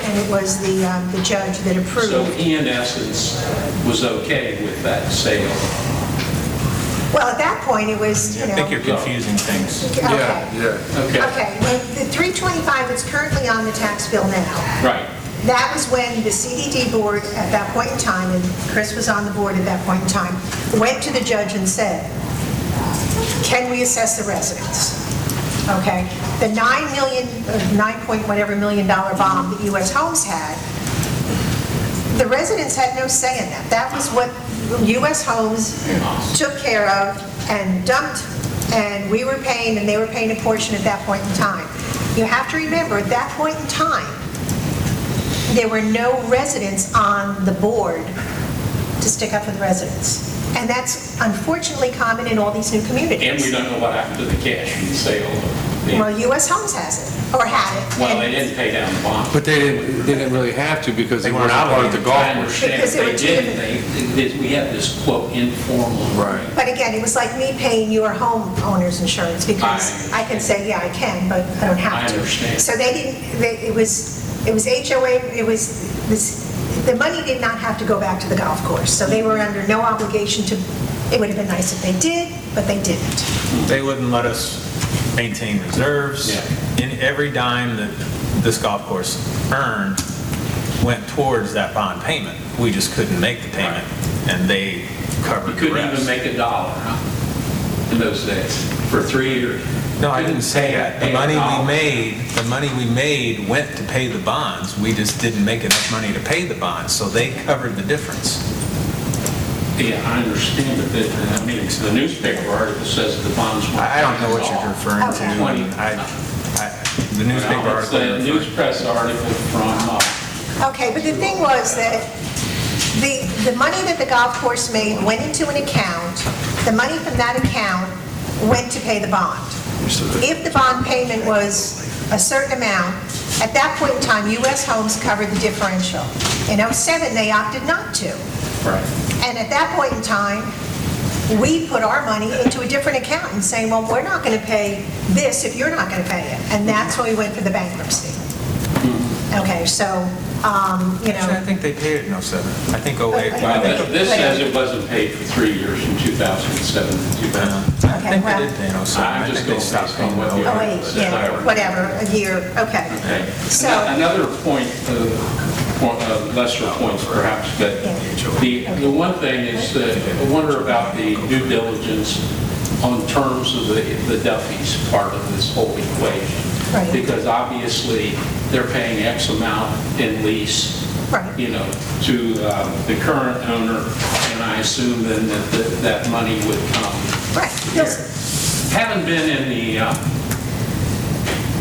and it was the judge that approved. So he, in essence, was okay with that sale? Well, at that point, it was, I think you're confusing things. Okay. Okay. Okay, well, the 325 that's currently on the tax bill now, Right. that was when the CDD board at that point in time, and Chris was on the board at that point in time, went to the judge and said, can we assess the residents? Okay, the $9 million, 9 point whatever million dollar bond that U.S. Homes had, the residents had no say in that. That was what U.S. Homes took care of and dumped, and we were paying, and they were paying a portion at that point in time. You have to remember, at that point in time, there were no residents on the board to stick up for the residents. And that's unfortunately common in all these new communities. And we don't know what happened to the cash from the sale of the... Well, U.S. Homes has it, or had it. Well, and- they didn't pay down the bond. But they didn't really have to because They it weren't wasn't part of the golf I course. understand Because if they they were two did, we have this quote informal. Right. But again, it was like me paying your homeowner's insurance, because I can say, yeah, I can, but I don't have to. I understand. So they didn't, it was HOA, it was this, the money did not have to go back to the golf course. So they were under no obligation to, it would have been nice if they did, but they didn't. They wouldn't let us maintain reserves. Yeah. In every dime that this golf course earned went towards that bond payment. We just couldn't make the payment, and they You covered the couldn't even rest. make $1, huh, in those days, for 3 years. No, I didn't say that. The Pay money $1. we made went to pay the bonds. We just didn't make enough money to pay the bonds, so they covered the difference. Yeah, I understand, but I mean, the newspaper article says the bonds were... I don't know what you're referring to. Okay. The newspaper Well, it's article. the you're news press article from... Okay, but the thing was that the money that the golf course made went into an account. The money from that account went to pay the bond. If the bond payment was a certain amount, at that point in time, U.S. Homes covered the differential. In '07, they opted not to. Right. And at that point in time, we put our money into a different account and saying, well, we're not going to pay this if you're not going to pay it. And that's when we went for the bankruptcy. Okay, so, Actually, I think they paid it in '07. I think '08. Well, this says it wasn't paid for 3 years, from 2007 to 2000. I think well- they did pay in '07. I'm I just think going they to stopped paying what in the 08. oh, wait, yeah, whatever, a year, okay. Okay. So, Another point, lesser points perhaps, but the one thing is that I wonder about the due diligence on terms of the Duffy's part of this whole equation. Right. Because obviously, they're paying X amount in lease, Right. you know, to the current owner, and I assume then that that money would come right, here. yes, Having been in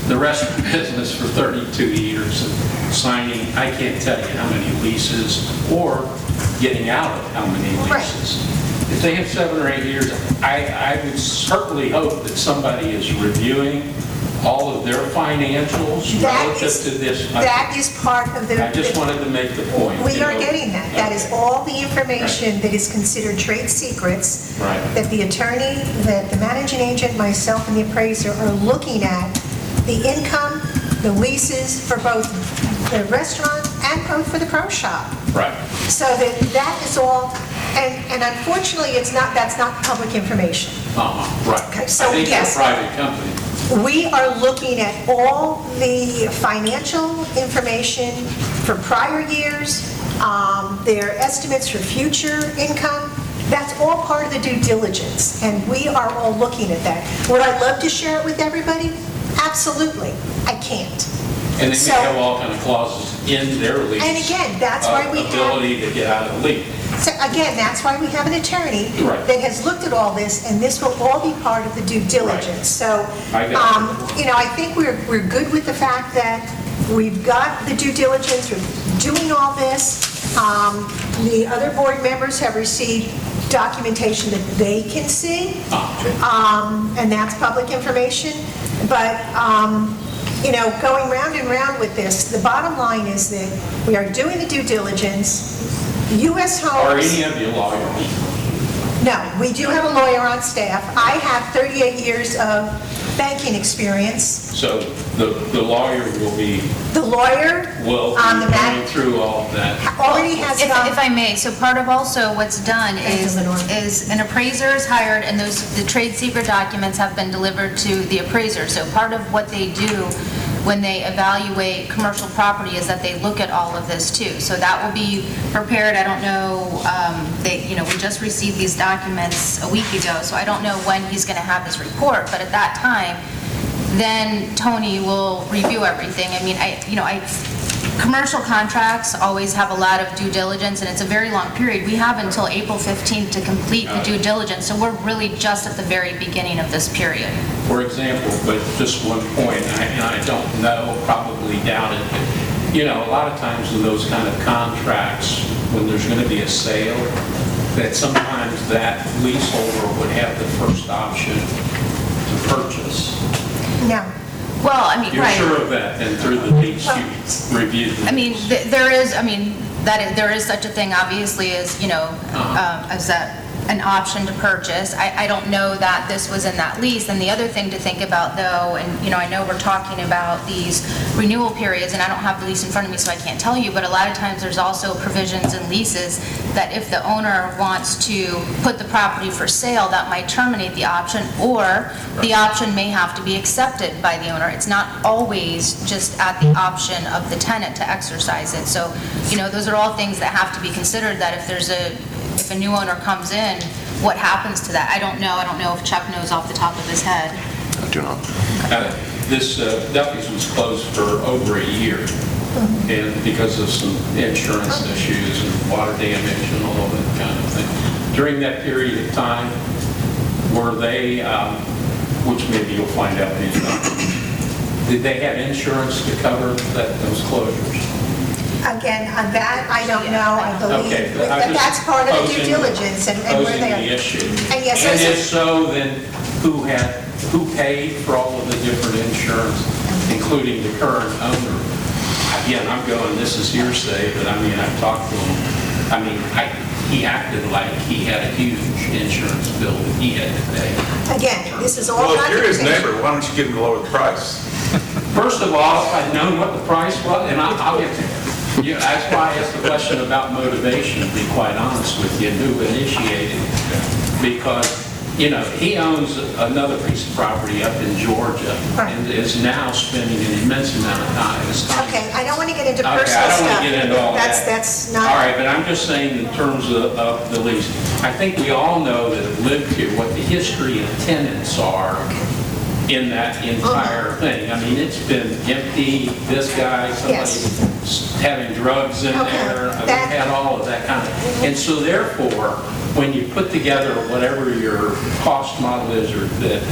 the restaurant business for 32 years, and signing, I can't tell you how many leases, or getting out of how many Right. leases. If they have 7 or 8 years, I would certainly hope that somebody is reviewing all of their financials relative to this. that is part of the... I just wanted to make the point. We you are know. getting that. That is all the information that is considered trade secrets. Right. That the attorney, that the managing agent, myself, and the appraiser are looking at the income, the leases for both the restaurant and both for the pro shop. Right. So that is all, and unfortunately, that's not public information. Right. Okay, so I think yes. they're a private company. We are looking at all the financial information for prior years, their estimates for future income. That's all part of the due diligence, and we are all looking at that. Would I love to share it with everybody? Absolutely. I can't. And they So- may have all kind of clauses in their lease. And again, that's why we have- Ability to get out of the lease. So again, that's why we have an attorney Right. that has looked at all this, and this will all be part of the due diligence. So, I got I think we're good with the fact that we've got the due diligence, we're doing all this. The other board members have received documentation that they can see, and that's public information. But, going round and round with this, the bottom line is that we are doing the due diligence. U.S. Homes... Are any of you lawyers? No, we do have a lawyer on staff. I have 38 years of banking experience. So the lawyer will be, The lawyer on the going back through all of that. already has If done. I may, so part of also what's done Thank you, Lenore. is an appraiser is hired, and the trade secret documents have been delivered to the appraiser. So part of what they do when they evaluate commercial property is that they look at all of this too. So that will be prepared. I don't know, we just received these documents a week ago, so I don't know when he's going to have his report, but at that time, then Tony will review everything. I mean, commercial contracts always have a lot of due diligence, and it's a very long period. We have until April 15th to complete the due diligence, so we're really just at the very beginning of this period. For example, but just one point, and I don't know, probably doubt it, but, a lot of times in those kind of contracts, when there's going to be a sale, that sometimes that leaseholder would have the first option to purchase. No. Well, I mean, You're right. sure of that, and through the lease you reviewed the I mean, lease. there is such a thing, obviously, as, as an option to purchase. I don't know that this was in that lease. And the other thing to think about, though, and, I know we're talking about these renewal periods, and I don't have the lease in front of me, so I can't tell you, but a lot of times there's also provisions in leases that if the owner wants to put the property for sale, that might terminate the option, or the option may have to be accepted by the owner. It's not always just at the option of the tenant to exercise it. So, those are all things that have to be considered, that if a new owner comes in, what happens to that? I don't know. I don't know if Chuck knows off the top of his head. I do not. This Duffy's was closed for over a year, and because of some insurance issues and water damage and all of that kind of thing. During that period of time, were they, which maybe you'll find out maybe not, did they have insurance to cover those closures? Again, on that, I don't know. I believe Okay, that that's part of the due diligence and where posing they are. the issue. And yes, And there's a- if so, then who paid for all of the different insurance, including the current owner? Again, I'm going, this is hearsay, but I mean, I've talked to him. I mean, he acted like he had a huge insurance bill that he had to pay. Again, this is all Well, if you're his documentation. neighbor, why don't you get him to lower the price? First of all, if I'd known what the price was, and I'll get to it. That's why I asked the question about motivation, to be quite honest with you, and who initiated it. Because, he owns another piece of property up in Georgia and is now spending an immense amount of time. Okay, I don't want to get into Okay, personal I don't stuff. want to get into all that. That's not. All right, but I'm just saying in terms of the lease, I think we all know that have lived here what the history of tenants are in that entire thing. I mean, it's been empty, this guy, Yes. somebody having drugs in Okay, there, we've that- had all of that kind of. And so therefore, when you put together whatever your cost model is, or that,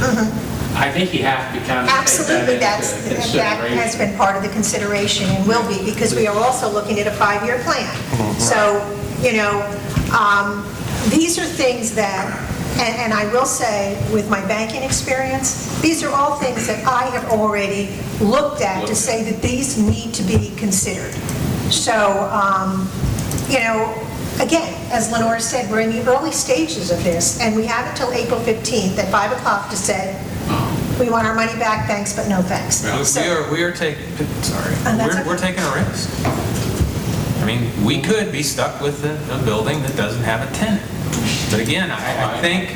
I think you have to kind of take Absolutely, that that into has consideration. been part of the consideration and will be, because we are also looking at a 5-year plan. So, these are things that, and I will say, with my banking experience, these are all things that I have already looked at to say that these need to be considered. So, again, as Lenore said, we're in the early stages of this, and we have until April 15th at 5 o'clock to say, we want our money back, thanks, but no thanks. So- We are taking, sorry, that's okay. we're taking a risk. I mean, we could be stuck with a building that doesn't have a tenant. But again, I think,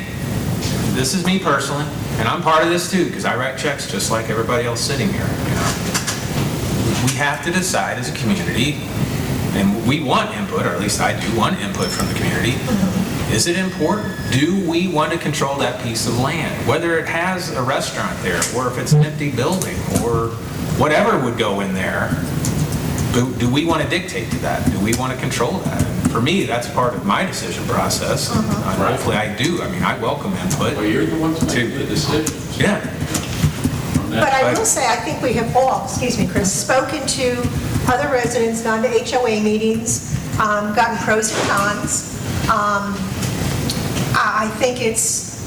this is me personally, and I'm part of this too, because I write checks just like everybody else sitting here. We have to decide as a community, and we want input, or at least I do want input from the community. Is it important? Do we want to control that piece of land? Whether it has a restaurant there, or if it's an empty building, or whatever would go in there, do we want to dictate to that? Do we want to control that? And for me, that's part of my decision process. And hopefully I do. I mean, I welcome input. Well, you're the ones making the decisions. Yeah. From that But I But- will say, I think we have all, excuse me, Chris, spoken to other residents, gone to HOA meetings, gotten pros and cons. I think it's,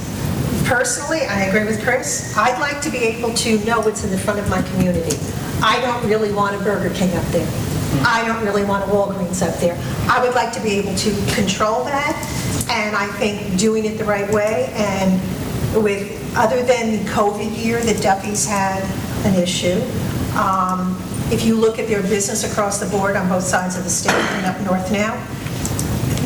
personally, I agree with Chris, I'd like to be able to know what's in the front of my community. I don't really want a Burger King up there. I don't really want a Walgreens up there. I would like to be able to control that, and I think doing it the right way and with other than the COVID year that Duffy's had an issue, if you look at their business across the board on both sides of the state and up north now,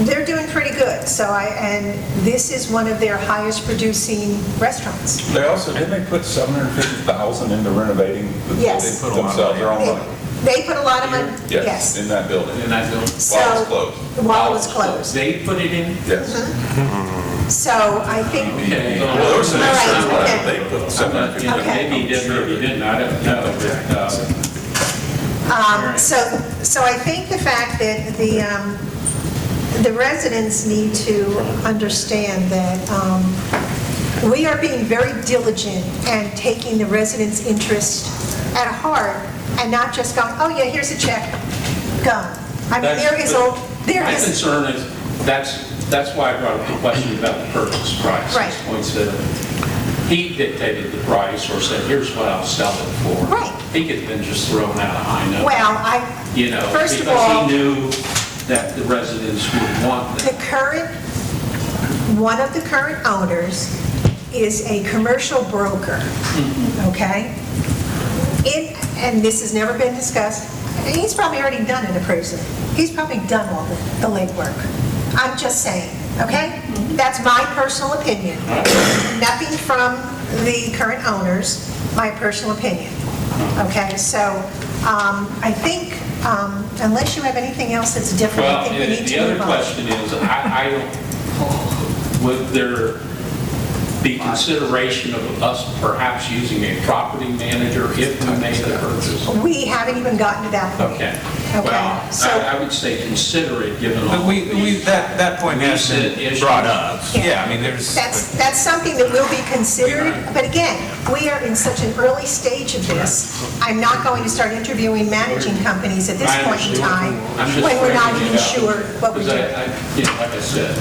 they're doing pretty good. And this is one of their highest producing restaurants. They also, didn't they put $750,000 into renovating Yes. themselves, their own money? They put a lot of money, yes. In that building. In that building. While it's closed. While it was closed. They put it in? Yes. So I think, Okay. Well, there was some All right, instance where okay. they put $750,000. Okay. Maybe he did, maybe he didn't, I don't know. But, so I think the fact that the residents need to understand that we are being very diligent and taking the residents' interest at heart and not just going, oh yeah, here's a check, go. I mean, My concern is, that's why I brought up the question about the purchase price. Right. This point said, he dictated the price or said, here's what I'll sell it for. Right. He could have been just thrown out a high number. Well, first of all, because he knew that the residents would want that. one of the current owners is a commercial broker, okay? And this has never been discussed. He's probably already done an appraisal. He's probably done all the legwork. I'm just saying, okay? That's my personal opinion. Nothing from the current owners, my personal opinion. Okay, so I think, unless you have anything else that's different, I Well, think we need the to other move on. question is, I don't, would there be consideration of us perhaps using a property manager if we made the purchase? We haven't even gotten to that point. Okay. Okay, Well, so- I would say consider it, given all. But that point has been Recent brought issues. up. Yeah, I mean, there's. That's something that will be considered, but again, we are in such an early stage of this. I'm not going to start interviewing managing companies at this I point in understand. time I'm just when we're not bringing even it up. sure what we're Because doing. like I said,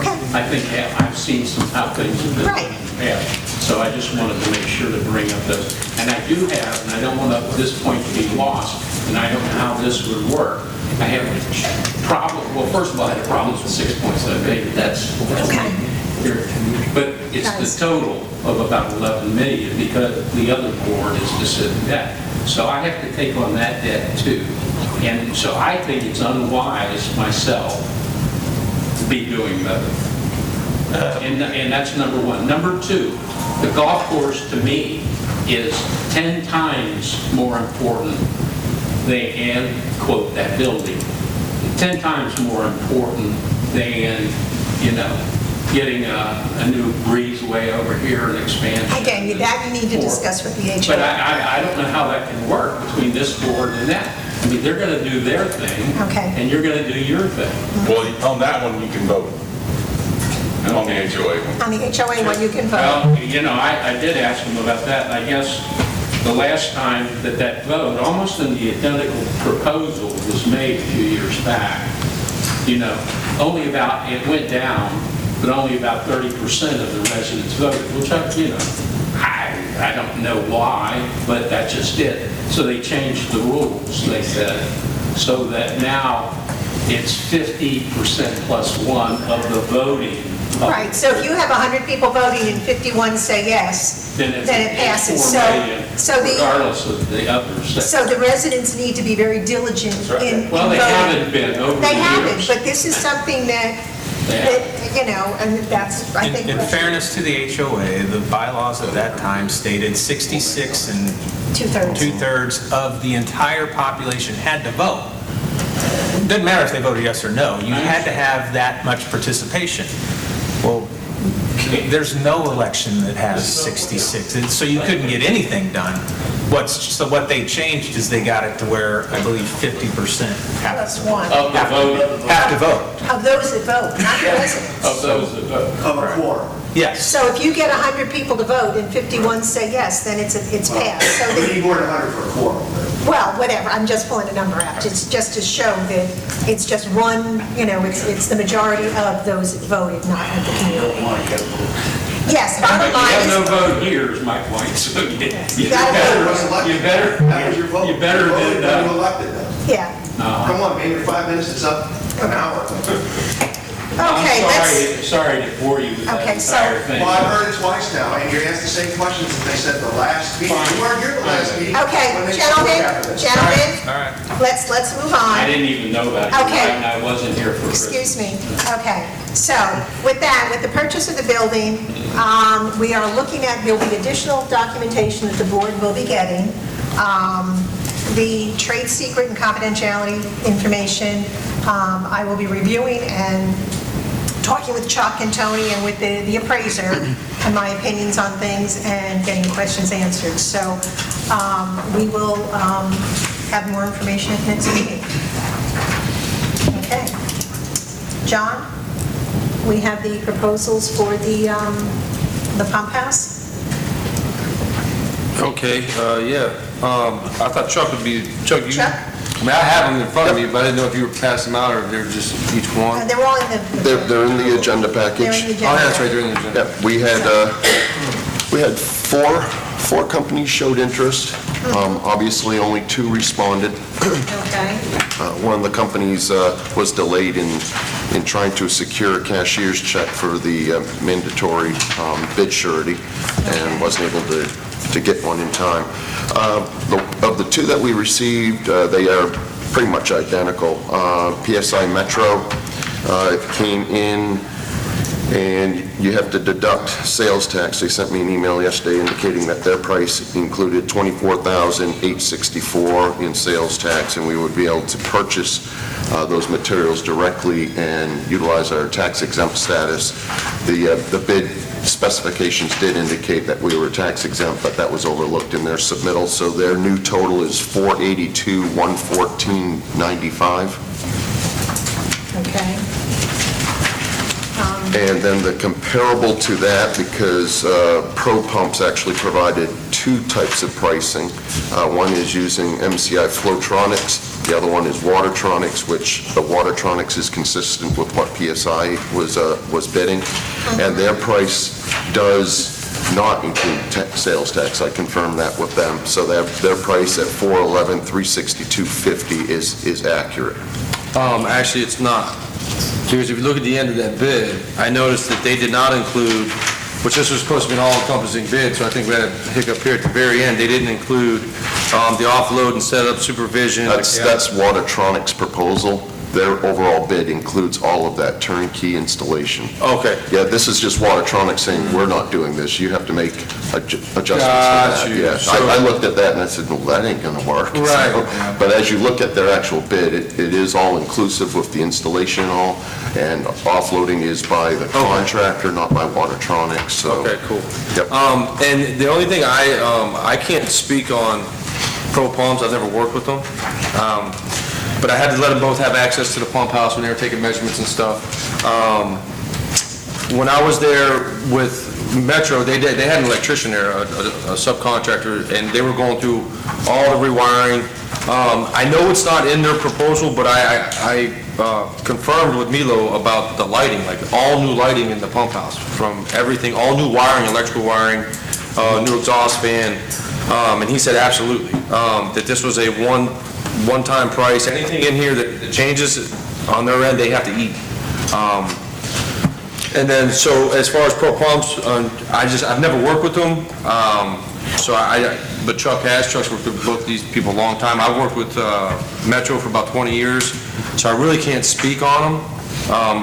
Okay. I think I've seen how things have been. Right. Yeah, so I just wanted to make sure to bring up those. And I do have, and I don't want this point to be lost, and I don't know how this would work. I have a problem, well, first of all, I had problems with 6 points that I made, that's Okay. here. But it's the total of about 11 million because the other board is to sit in debt. So I have to take on that debt too. And so I think it's unwise myself to be doing both. And that's number one. Number two, the golf course to me is 10 times more important than, quote, that building. 10 times more important than, getting a new breezeway over here and expansion. Again, that you need to discuss with the But HOA. I don't know how that can work between this board and that. I mean, they're going to do their thing. Okay. And you're going to do your thing. Well, on that one, you can vote. On the HOA one. On the HOA one, you can vote. Well, I did ask them about that, and I guess the last time that vote, almost in the identical proposal was made a few years back, only about, it went down, but only about 30% of the residents voted, which I don't know why, but that just did. So they changed the rules, they said, so that now it's 50% plus one of the voting. Right, so if you have 100 people voting and 51 say yes, then it passes. It's 4 million, regardless of the others. So the residents need to be very diligent right. in Well, they voting. haven't been over the They years. haven't, but this is something that, and that's, I think. In fairness to the HOA, the bylaws at that time stated 66 and 2/3. 2/3 of the entire population had to vote. It doesn't matter if they voted yes or no, you had to have that much participation. Well, there's no election that has 66, and so you couldn't get anything done. So what they changed is they got it to where, I believe, 50% Plus one. Of the vote, have to vote. Of those that vote, not the residents. of those that vote. Of a quorum. Yes. So if you get 100 people to vote and 51 say yes, then it's passed. So We need more than 100 for a quorum. well, whatever, I'm just pulling a number out. It's just to show that it's just one, it's the majority of those that voted, not of the community. Yes, bottom You have no line is, vote here is my point, so you gotta better, you better, That was your vote. you better You voted than, when you elected them. yeah. Come on, maybe in 5 minutes, it's up an hour. Okay, I'm sorry to bore you with that Okay, so- entire thing. Well, I've heard it twice now, and you're asked the same questions that they said the last meeting. You weren't here the last meeting. Okay, when they spoke after this. gentlemen, All right. let's move on. I didn't even know about it. Okay. And I wasn't here for Christmas. Excuse me. Okay, so with that, with the purchase of the building, we are looking at, there'll be additional documentation that the board will be getting. The trade secret and confidentiality information, I will be reviewing and talking with Chuck and Tony and with the appraiser and my opinions on things and getting questions answered. So we will have more information at next meeting. Okay. John, we have the proposals for the pump house. Okay, yeah. I thought Chuck would be, Chuck, you, Chuck? I mean, I have them in front of me, but I didn't know if you were passing them out or if they were just each one. They're all in the... They're in the agenda package. They're in the agenda. Oh, yeah, that's right, they're in the agenda. Yeah, we had four companies showed interest. Obviously, only 2 responded. Okay. One of the companies was delayed in trying to secure a cashier's check for the mandatory bid surety and wasn't able to get one in time. Of the 2 that we received, they are pretty much identical. PSI Metro came in, and you have to deduct sales tax. They sent me an email yesterday indicating that their price included $24,864 in sales tax, and we would be able to purchase those materials directly and utilize our tax exempt status. The bid specifications did indicate that we were tax exempt, but that was overlooked in their submittal, so their new total is $482,114.95. Okay. And then the comparable to that, because Pro Pumps actually provided 2 types of pricing. One is using MCI Flowtronics, the other one is Watertronics, which the Watertronics is consistent with what PSI was bidding, and their price does not include sales tax. I confirmed that with them, so their price at $411,362.50 is accurate. Actually, it's not. Because if you look at the end of that bid, I noticed that they did not include, which this was supposed to be an all-encompassing bid, so I think we had a hiccup here at the very end. They didn't include the offload and setup supervision. That's Watertronics' proposal. Their overall bid includes all of that turnkey installation. Okay. Yeah, this is just Watertronics saying, we're not doing this, you have to make adjustments to that. Got you. Yeah, So- I looked at that and I said, well, that ain't gonna work. Right. So, but as you look at their actual bid, it is all inclusive with the installation and all, and offloading is by the contractor, not by Watertronics, so. Okay, cool. Yep. And the only thing I can't speak on Pro Pumps, I've never worked with them. But I had to let them both have access to the pump house when they were taking measurements and stuff. When I was there with Metro, they had an electrician there, a subcontractor, and they were going through all the rewiring. I know it's not in their proposal, but I confirmed with Milo about the lighting, like all new lighting in the pump house, from everything, all new wiring, electrical wiring, new exhaust fan, and he said absolutely, that this was a one-time price. Anything in here that changes on their end, they have to eat. And then, so as far as Pro Pumps, I've never worked with them, but Chuck's worked with both these people a long time. I've worked with Metro for about 20 years, so I really can't speak on them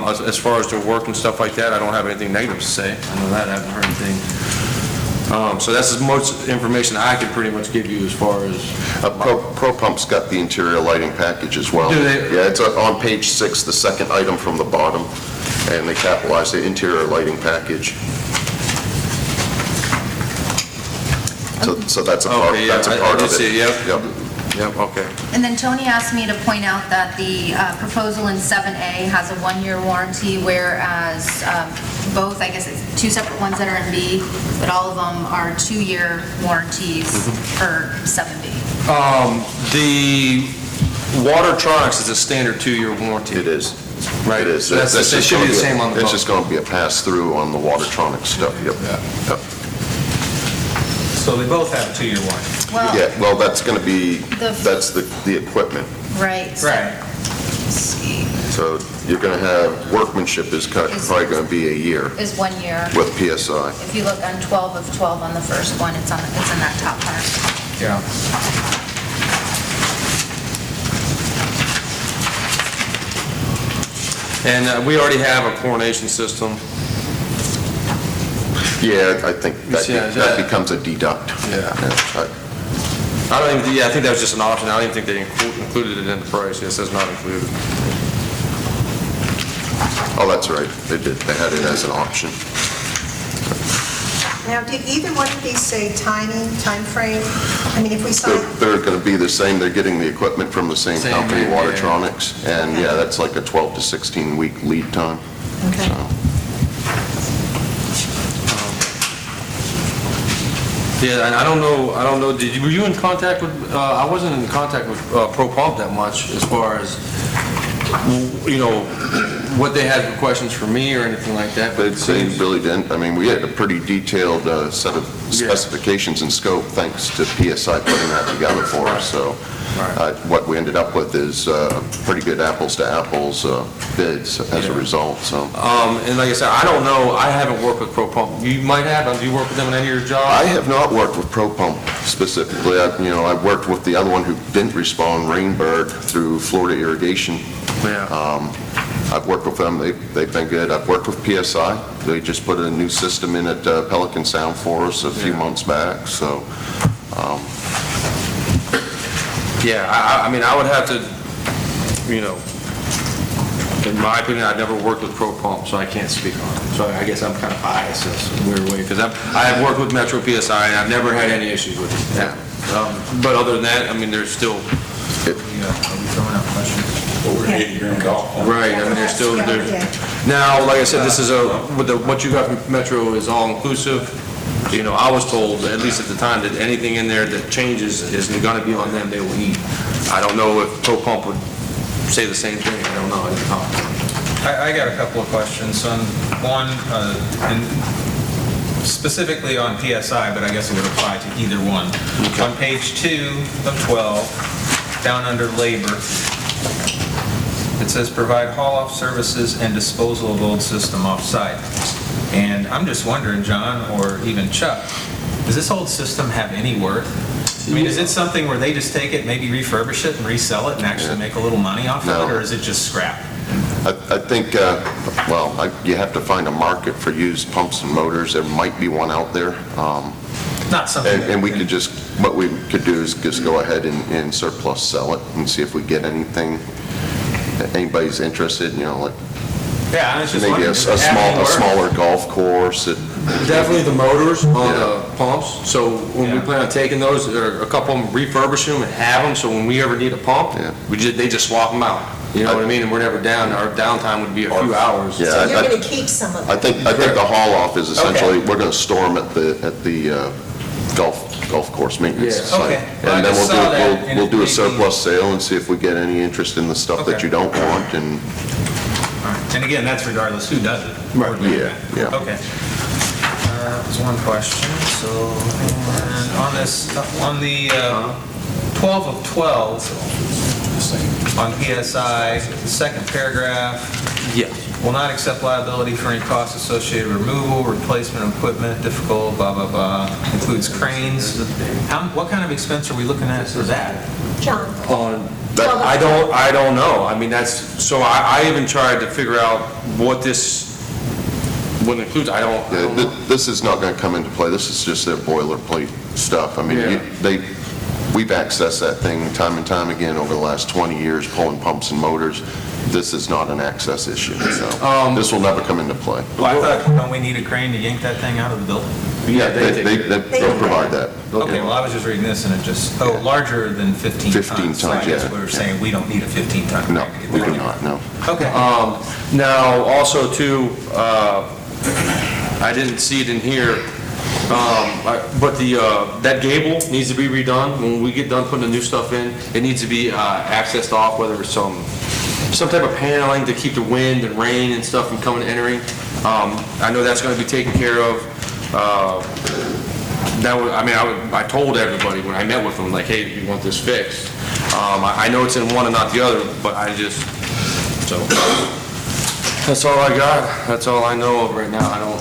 as far as their work and stuff like that. I don't have anything negative to say. I know that, I haven't heard anything. So that's as much information I can pretty much give you as far as... Pro Pump's got the interior lighting package as well. Do they? Yeah, it's on page 6, the second item from the bottom, and they capitalize the interior lighting package. So that's a part, Okay, yeah, that's a I part did of it. see it, yep. Yep. Yep, okay. And then Tony asked me to point out that the proposal in 7A has a 1-year warranty, whereas both, I guess it's 2 separate ones that are in B, but all of them are 2-year warranties for 7B. The Watertronics is a standard 2-year warranty. It is. Right. It is. So that's- That's it just should be gonna the same on the It's boat. just going to be a pass-through on the Watertronics stuff, yep. Yep. So they both have a 2-year warranty. Yeah, well, that's going to be, The- that's the equipment. Right. so- Right. Let's see. So you're going to have, workmanship is probably going to be a year Is 1 year. with PSI. If you look on 12 of 12 on the first one, it's in that top part. Yeah. And we already have a coronation system. Yeah, I think Yeah, that becomes a deduct. Yeah. I- I don't even, yeah, I think that was just an option. I don't even think they included it in the price. It says not included. Oh, that's right, they did, they had it as an option. Now, did either one of these say time frame? I mean, if we sign, They're going to be the same, they're getting the equipment from the same Same, company, yeah. Watertronics, and yeah, that's like a 12 to 16 week lead time. okay. So, Yeah, and I don't know, were you in contact with, I wasn't in contact with Pro Pump that much as far as, you know, what they had for questions for me or anything like that, but it They seems, really didn't, I mean, we had a pretty detailed set of specifications and scope, thanks to PSI putting that together for us, so what we ended up with is pretty good apples to apples bids as a result, so. and like I said, I don't know, I haven't worked with Pro Pump. You might have, do you work with them in any of your jobs? I have not worked with Pro Pump specifically, I worked with the other one who didn't respond, Rainbird, through Florida Irrigation. Yeah. I've worked with them, they've been good. I've worked with PSI, they just put a new system in at Pelican Sound for us a few months back, so. Yeah, I mean, I would have to, you know, in my opinion, I've never worked with Pro Pump, so I can't speak on it. So I guess I'm kind of biased in a weird way, because I have worked with Metro PSI, and I've never had any issues with it. Yeah. But other than that, I mean, there's still, Are we throwing out questions? Over 80 grand golf. right, I mean, there's still, now, like I said, this is what you got from Metro is all-inclusive. You know, I was told, at least at the time, that anything in there that changes is gonna be on them, they will eat. I don't know if Pro Pump would say the same thing, I don't know, I didn't talk to them. I got a couple of questions on one, and specifically on PSI, but I guess it would apply to either one. On page 2 of 12, down under labor, it says provide haul-off services and disposal of old system off-site. And I'm just wondering, John, or even Chuck, does this old system have any worth? I mean, is it something where they just take it, maybe refurbish it and resell it and actually make a little money off of No. it, or is it just scrap? I think, you have to find a market for used pumps and motors. There might be one out there. Not something. And we could just, what we could do is just go ahead and surplus sell it and see if we get anything, anybody's interested, you know, like Yeah, I was just maybe wondering. a does it have any worth? smaller golf course. Definitely the motors on Yeah. the pumps, so when we Yeah. plan on taking those, or a couple of them, refurbish them and have them, so when we ever need a pump, Yeah. they just swap them out. You know what I mean? And we're never down, our downtime would be a few hours. Yeah, So you're going to keep some of I them? think the haul-off is essentially, we're going to store them at the golf course maintenance Yeah. site. Okay. Well, I And then just saw that, and we'll it do a made me- surplus sale and see if we get any interest in the stuff that Okay. you don't want, and All right. And again, that's regardless who does it. Right. Yeah. Okay. That's one question, so, and on this, on the 12 of 12, on PSI, the second paragraph, Yeah. will not accept liability for any costs associated with removal, replacement of equipment, difficult, blah, blah, blah, includes cranes. What kind of expense are we looking at for that? John? I don't know. I mean, so I even tried to figure out what this would include. I don't know. this is not going to come into play. This is just their boilerplate stuff. I mean, Yeah. we've accessed that thing time and time again over the last 20 years, pulling pumps and motors. This is not an access issue, so this will never come into play. Well, I thought, don't we need a crane to yank that thing out of the building? Yeah, They'll provide that. Okay, well, I was just reading this and it just, larger than 15 tons. 15 So I tons, guess yeah. we were saying we don't need a 15-ton crane No, to get we that do thing. not, no. Okay. Now, also too, I didn't see it in here, but that gable needs to be redone. When we get done putting the new stuff in, it needs to be accessed off, whether it's some type of paneling to keep the wind and rain and stuff from coming and entering. I know that's going to be taken care of. I told everybody when I met with them, like, hey, you want this fixed? I know it's in one and not the other, but So, that's all I got. That's all I know of right now. I don't,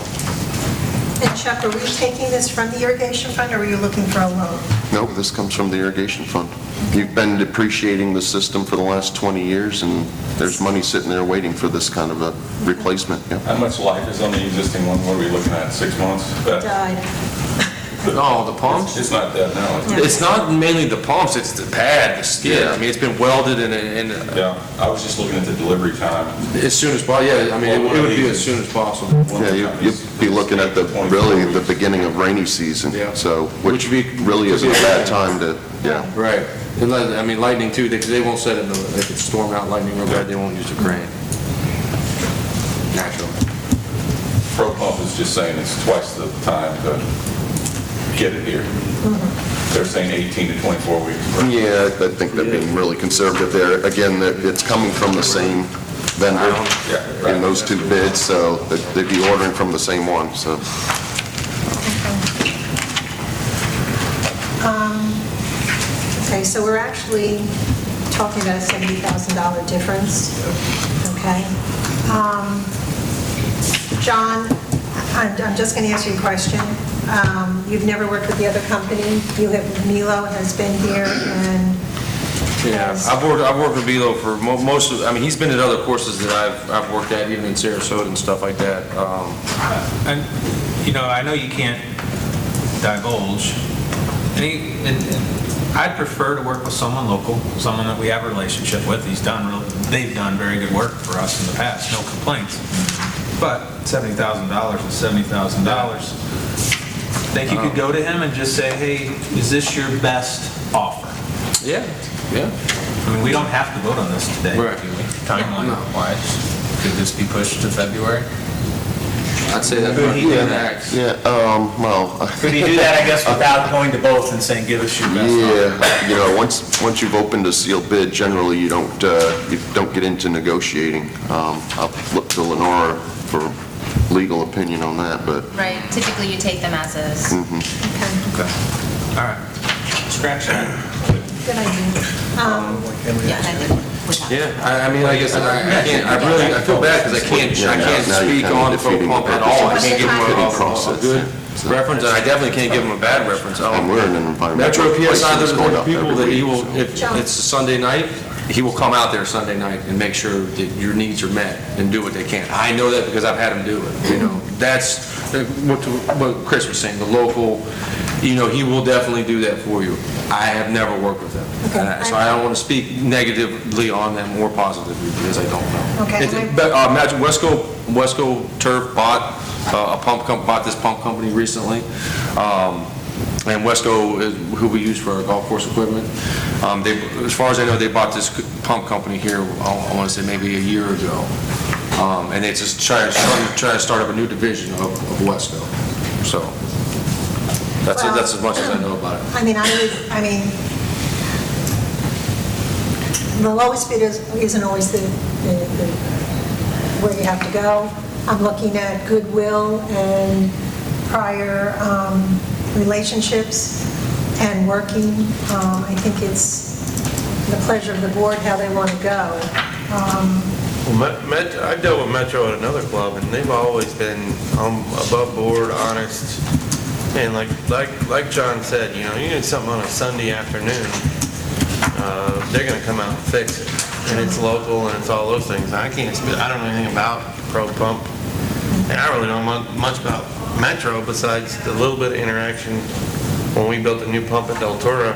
And Chuck, are we taking this from the irrigation fund, or are you looking for a loan? No, this comes from the irrigation fund. You've been depreciating the system for the last 20 years, and there's money sitting there waiting for this kind of a replacement, yeah. How much life is on the existing one? What are we looking at, 6 months? Died. no, the pumps? It's not dead now, is it? It's not mainly the pumps, it's the pad, the skid. I mean, it's been welded and Yeah, I was just looking at the delivery time. as soon as possible, yeah, I mean, it would be as soon as possible. Yeah, you'd be looking at really the beginning of rainy season, Yeah. so, which Which would be- really isn't a bad time to, yeah. Right. And I mean, lightning too, they won't set it, if it's storm out lightning real bad, they won't use a crane. Naturally. Pro Pump is just saying it's twice the time to get it here. They're saying 18 to 24 weeks. Yeah, I think they're being really conservative there. Again, it's coming from the same vendor Yeah, right. in those two bids, so they'd be ordering from the same one, so. Okay, so we're actually talking about a $70,000 difference, okay? John, I'm just going to ask you a question. You've never worked with the other company? Milo has been here and... Yeah, I've worked with Bilo for most of, I mean, he's been at other courses that I've worked at, even in Sarasota and stuff like that. And, you know, I know you can't divulge, and I'd prefer to work with someone local, someone that we have a relationship with. They've done very good work for us in the past, no complaints. But $70,000 is $70,000. Think you could go to him and just say, hey, is this your best offer? Yeah, yeah. I mean, we don't have to vote on this today, Right. do we? Timeline-wise, could this be pushed to February? I'd say that. Could he do that? Yeah, well, Could he do that, I guess, without going to both and saying, give us your best offer? yeah, you know, once you've opened a sealed bid, generally you don't get into negotiating. I'll look to Lenora for legal opinion on that, but Right, typically you take them as is. Okay. All right. Scratch that. Good idea. Yeah, I did. Yeah, I mean, like I said, I feel bad because I can't now you're speak kind of on defeating Pro Pump the at all. I purpose. can't give him Bidding a process, good yeah. reference, and I definitely can't give him a bad reference. And we're in an environment Metro where PSI, pricing is going there's up people every that he week, will, if it's a Sunday night, he will come out there Sunday night and make sure that your needs are met and do what they can. I know that because I've had him do it, you know. That's what Chris was saying, the local, you know, he will definitely do that for you. I have never worked with him. Okay. So I don't want to speak negatively on them or positively because I don't know. Okay. But imagine Wesco Turf bought bought this pump company recently. And Wesco is who we use for our golf course equipment. As far as I know, they bought this pump company here, I want to say maybe a year ago. And they just trying to start up a new division of Wesco. So that's as much as I know about it. I mean, the lowest bid isn't always the where you have to go. I'm looking at goodwill and prior relationships and working. I think it's the pleasure of the board how they want to go. Well, I dealt with Metro at another club, and they've always been above board, honest, and like John said, you know, you need something on a Sunday afternoon, they're going to come out and fix it, and it's local and it's all those things. I don't know anything about Pro Pump, and I really don't know much about Metro besides the little bit of interaction when we built a new pump at Del Toro.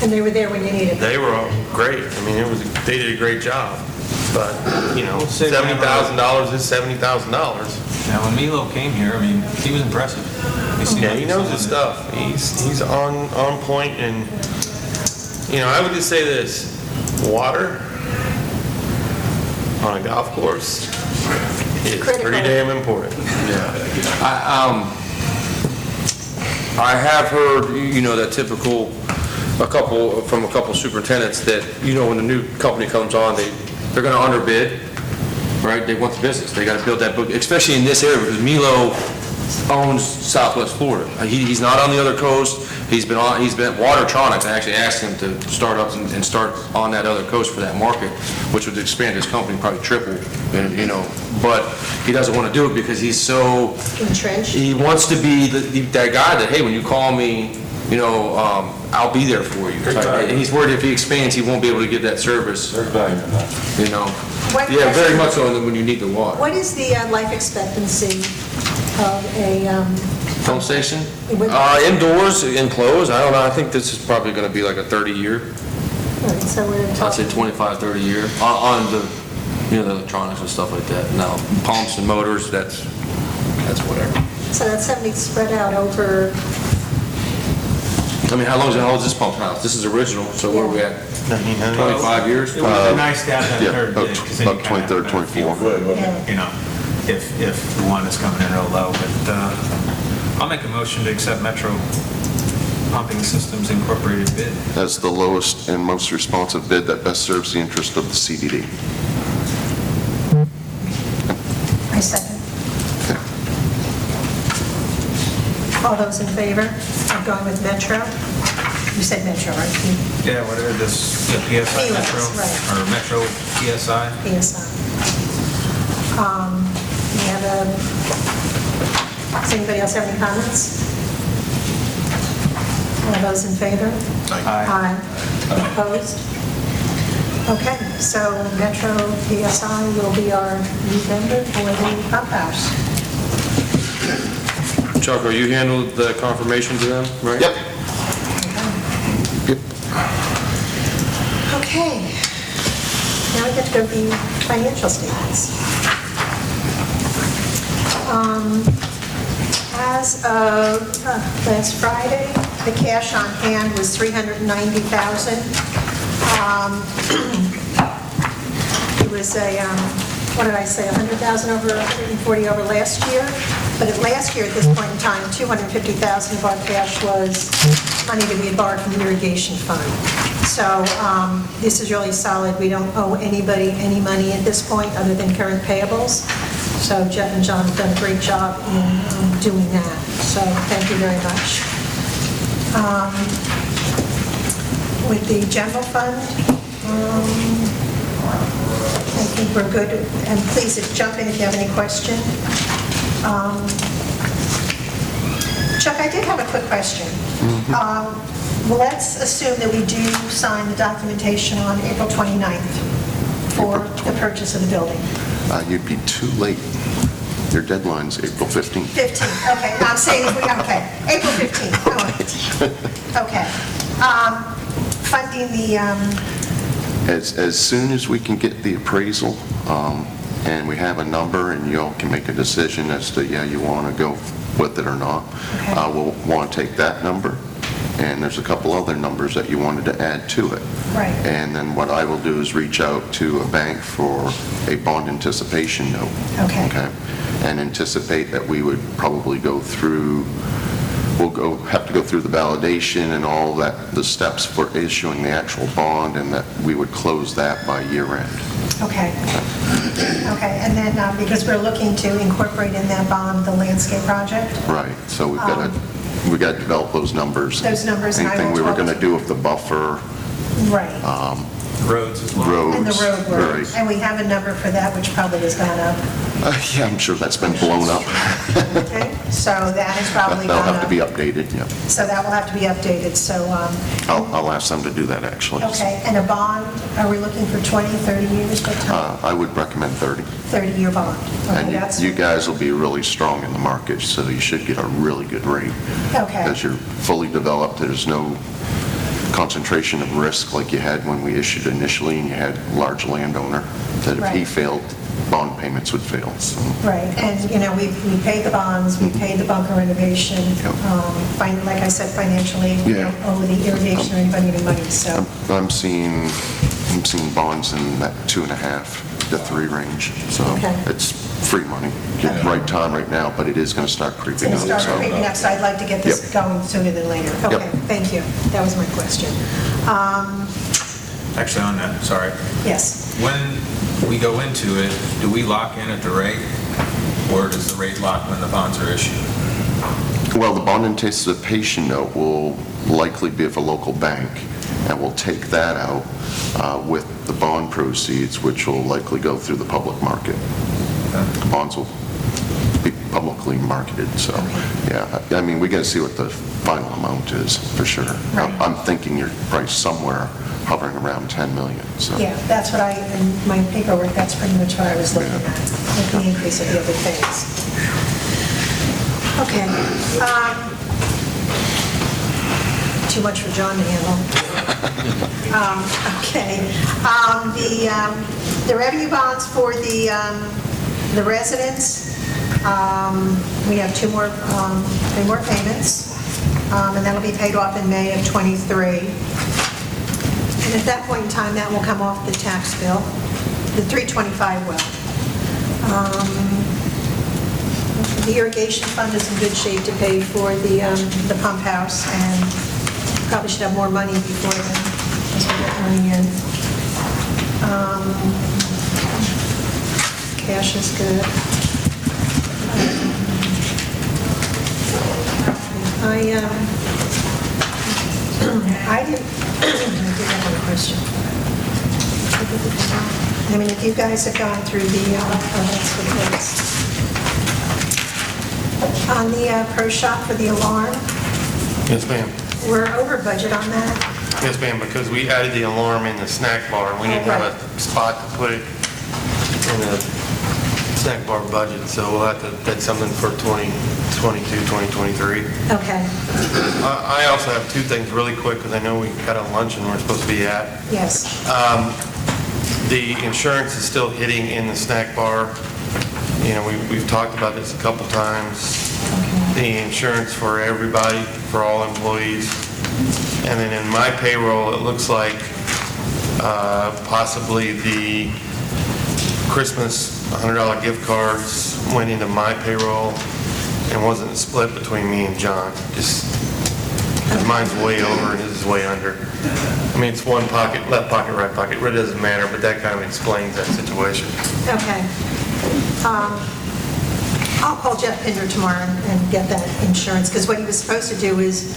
And they were there when you needed them. They were all great. I mean, they did a great job. But, you know, say $70,000 is $70,000. Now, when Milo came here, I mean, he was impressive. seemed Yeah, like he knows someone his that- stuff. He's on point, and, you know, I would just say this, water on a golf course is Critical. pretty damn important. I have heard, you know, that typical, from a couple superintendents that, you know, when a new company comes on, they're going to underbid, right? They want the business. They got to build that book, especially in this area, because Milo owns Southwest Florida. He's not on the other coast. He's been at Watertronics. I actually asked him to start up and start on that other coast for that market, which would expand his company probably triple, and, but he doesn't want to do it because he's so, Entrenched? he wants to be that guy that, hey, when you call me, I'll be there for you. And he's worried if he expands, he won't be able to give that service, There's value in that. Yeah, very much so when you need the water. What is the life expectancy of a, Pump station? With- Indoors, enclosed, I don't know, I think this is probably going to be like a 30-year. so we're I'd talking... say 25, 30 year, on the, the electronics and stuff like that. Now, pumps and motors, that's whatever. So that's 70 spread out over, I mean, how long is this pump house? This is original, so where are we at? 25 years? It would be nice to have that Yeah, third bid, 'cause then you about kinda have 23rd, a better feel 24. for it, if the one is coming in real low. But I'll make a motion to accept Metro Pumping Systems Incorporated bid. As the lowest and most responsive bid that best serves the interest of the CDD. I second. All those in favor of going with Metro? You said Metro, right? Yeah, whatever this, PSI POS, Metro, right. or Metro PSI. PSI. We have does anybody else have any comments? All those in favor? Aye. Opposed? Okay, so Metro PSI will be our new vendor for the pump house. Chuck, you handled the confirmation to them, right? Yep. Okay, now we get to go to the financial statements. As of last Friday, the cash on hand was $390,000. It was what did I say, 100,000 over, 140 over last year. But last year, at this point in time, 250,000 of our cash was money that we had borrowed from the irrigation fund. So this is really solid. We don't owe anybody any money at this point other than current payables. So Jeff and John have done a great job in doing that. So thank you very much. With the general fund, I think we're good. And please jump in if you have any question. Chuck, I did have a quick question. Let's assume that we do sign the documentation on April 29th for the purchase of the building. You'd be too late. Your deadline's April 15th. 15th, okay. I'm saying if we, okay. April 15th, all right. Okay. Funding the, As soon as we can get the appraisal, and we have a number, and y'all can make a decision as to, yeah, you want to go with it or not, Okay. we'll want to take that number, and there's a couple other numbers that you wanted to add to it. Right. And then what I will do is reach out to a bank for a bond anticipation note. Okay. And anticipate that we would probably go through, have to go through the validation and all that, the steps for issuing the actual bond, and that we would close that by year end. okay. Okay, and then because we're looking to incorporate in that bond the landscape project, Right, so we got to develop those numbers. Those numbers, and I will Anything we were talk going to to- do with the buffer, right, Roads as well. roads. and the road work. Right. And we have a number for that, which probably has gone up. Yeah, I'm sure that's been blown up. Okay, so that has probably That'll gone have to up. be updated, yeah. So that will have to be updated, so, I'll ask them to do that, actually. okay, and a bond, are we looking for 20, 30 years, what time? I would recommend 30. 30-year bond. Okay, And that's, you guys will be really strong in the market, so you should get a really good rate. okay, Because you're fully developed, there's no concentration of risk like you had when we issued initially, and you had a large landowner, that if he Right. failed, bond payments would fail, so. right, and, we paid the bonds, we paid the bunker renovation, Yep. like I said, financially, we Yeah. don't owe the irrigation or anybody any money, so, I'm seeing bonds in that 2.5 to 3 range, so Okay. it's free money. Okay. Right time right now, but it is going to start it's creeping going up. to start so- creeping up, so I'd like to get this Yep. going sooner than later. Okay, thank you, that was my question. Actually, on that, sorry. Yes, When we go into it, do we lock in at the rate, or does the rate lock when the bonds are issued? Well, the bond anticipation note will likely be of a local bank, and we'll take that out with the bond proceeds, which will likely go through the public market. Bonds will be publicly marketed, so, yeah. I mean, we got to see what the final amount is, for sure. Right. I'm thinking you're probably somewhere hovering around 10 million, so. Yeah, that's what in my paperwork, that's pretty much what I was looking at, with the increase of the other things. Okay. Too much for John to handle. Okay. The revenue bonds for the residents, we have three more payments, and that'll be paid off in May of '23. And at that point in time, that will come off the tax bill. The 325 will. The irrigation fund is in good shape to pay for the pump house, and probably should have more money before then, as we get money in. Cash is good. I did have one question. I mean, if you guys have gone through that's for the list. On the pro shop for the alarm, Yes, ma'am. we're over budget on that. Yes, ma'am, because we added the alarm in the snack bar. We didn't have a spot to put it in the snack bar budget, so we'll have to take something for 2022, 2023. Okay, I also have two things really quick, because I know we got a luncheon we're supposed to be at. yes. The insurance is still hitting in the snack bar. You know, we've talked about this a couple times. The insurance for everybody, for all employees. And then in my payroll, it looks like possibly the Christmas $100 gift cards went into my payroll and wasn't split between me and John. Just, 'cause mine's way over and his is way under. I mean, it's one pocket, left pocket, right pocket, it really doesn't matter, but that kind of explains that situation. Okay. I'll call Jeff Pinder tomorrow and get that insurance, because what he was supposed to do is